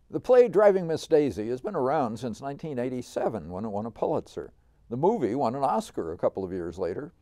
The play Driving Miss Daisy has been around since 1987 when it won a Pulitzer. The movie won an Oscar a couple of years later.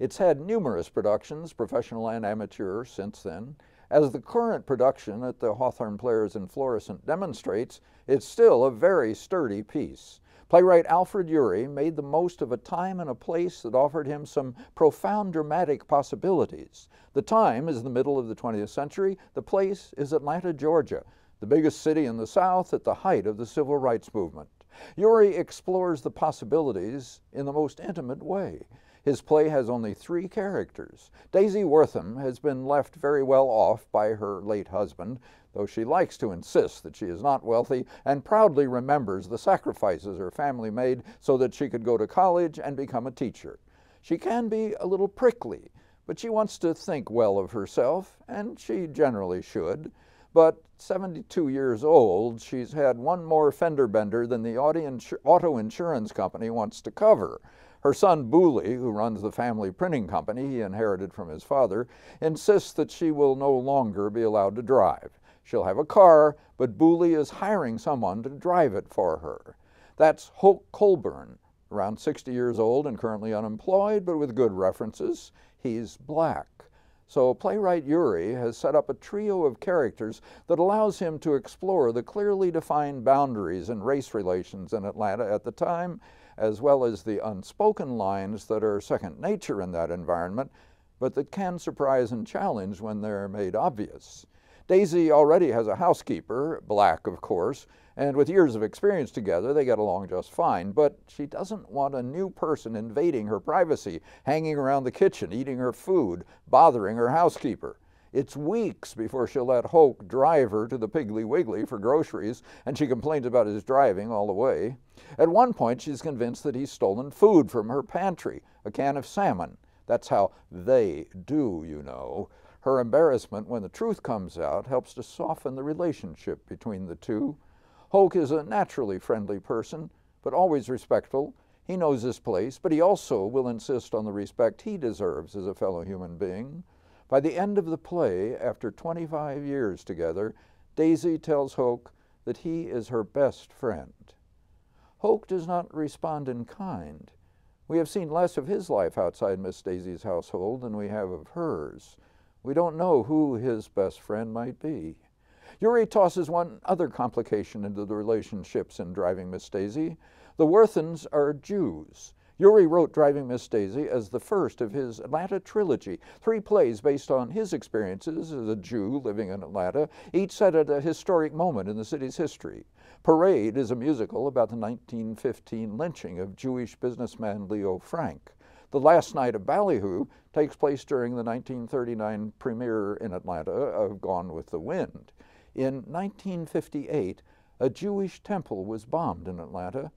It's had numerous productions, professional and amateur, since then. As the current production at the Hawthorne Players in Florissant demonstrates, it's still a very sturdy piece. Playwright Alfred Urey made the most of a time and a place that offered him some profound dramatic possibilities. The time is the middle of the 20th century. The place is Atlanta, Georgia, the biggest city in the South at the height of the Civil Rights Movement. Urey explores the possibilities in the most intimate way. His play has only 3 characters. Daisy Werthan has been left very well off by her late husband, though she likes to insist that she is not wealthy and proudly remembers the sacrifices her family made so that she could go to college and become a teacher. She can be a little prickly, but she wants to think well of herself, and she generally should. But 72 years old, she's had one more fender bender than the auto insurance company wants to cover. Her son Boolie, who runs the family printing company he inherited from his father, insists that she will no longer be allowed to drive. She'll have a car, but Boolie is hiring someone to drive it for her. That's Hoke Colburn, around 60 years old and currently unemployed, but with good references. He's black. So playwright Urey has set up a trio of characters that allows him to explore the clearly defined boundaries and race relations in Atlanta at the time, as well as the unspoken lines that are second nature in that environment, but that can surprise and challenge when they're made obvious. Daisy already has a housekeeper, black of course, and with years of experience together, they get along just fine, but she doesn't want a new person invading her privacy, hanging around the kitchen, eating her food, bothering her housekeeper. It's weeks before she'll let Hoke drive her to the Piggly Wiggly for groceries, and she complains about his driving all the way. At one point, she's convinced that he's stolen food from her pantry, a can of salmon. That's how they do, you know. Her embarrassment when the truth comes out helps to soften the relationship between the two. Hoke is a naturally friendly person, but always respectful. He knows his place, but he also will insist on the respect he deserves as a fellow human being. By the end of the play, after 25 years together, Daisy tells Hoke that he is her best friend. Hoke does not respond in kind. We have seen less of his life outside Miss Daisy's household than we have of hers. We don't know who his best friend might be. Urey tosses one other complication into the relationships in Driving Miss Daisy. The Werthans are Jews. Urey wrote Driving Miss Daisy as the first of his Atlanta trilogy, 3 plays based on his experiences as a Jew living in Atlanta, each set at a historic moment in the city's history. Parade is a musical about the 1915 lynching of Jewish businessman Leo Frank. The Last Night of Ballyhoo takes place during the 1939 premiere in Atlanta of Gone with the Wind. In 1958, a Jewish temple was bombed in Atlanta.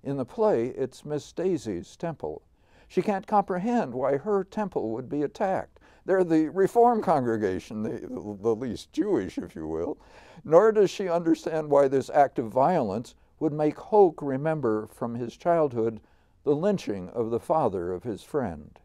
In the play, it's Miss Daisy's temple. She can't comprehend why her temple would be attacked. They're the Reform congregation, the least Jewish, if you will. Nor does she understand why this act of violence would make Hoke remember from his childhood the lynching of the father of his friend.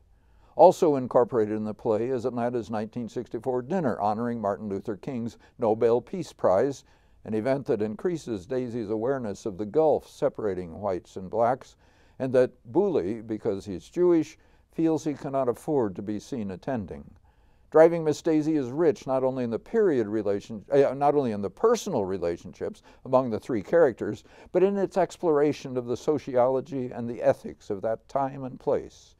Also incorporated in the play is Atlanta's 1964 dinner honoring Martin Luther King's Nobel Peace Prize, an event that increases Daisy's awareness of the gulf separating whites and blacks, and that Boolie, because he's Jewish, feels he cannot afford to be seen attending. Driving Miss Daisy is rich not only in the personal relationships among the 3 characters, but in its exploration of the sociology and the ethics of that time and place.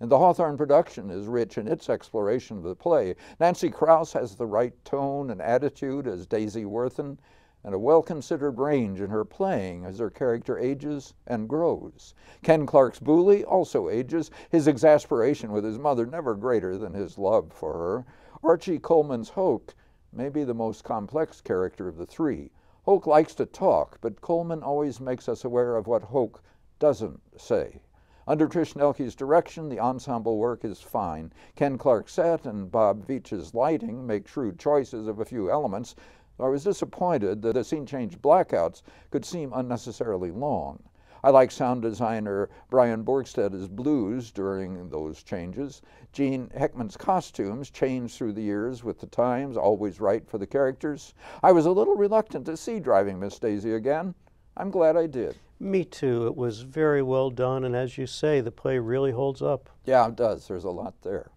And the Hawthorne production is rich in its exploration of the play. Nancy Krause has the right tone and attitude as Daisy Werthan, and a well-considered range in her playing as her character ages and grows. Ken Clark's Boolie also ages, his exasperation with his mother never greater than his love for her. Archie Coleman's Hoke may be the most complex character of the 3. Hoke likes to talk, but Coleman always makes us aware of what Hoke doesn't say. Under Trish Nelke's direction, the ensemble work is fine. Ken Clark's set and Bob Veitch's lighting make shrewd choices of a few elements. I was disappointed that the scene change blackouts could seem unnecessarily long. I like sound designer Brian Borgsted's blues during those changes. Gene Hackman's costumes changed through the years with the times, always right for the characters. I was a little reluctant to see Driving Miss Daisy again. I'm glad I did. Me too. It was very well done, and as you say, the play really holds up. Yeah, it does. There's a lot there.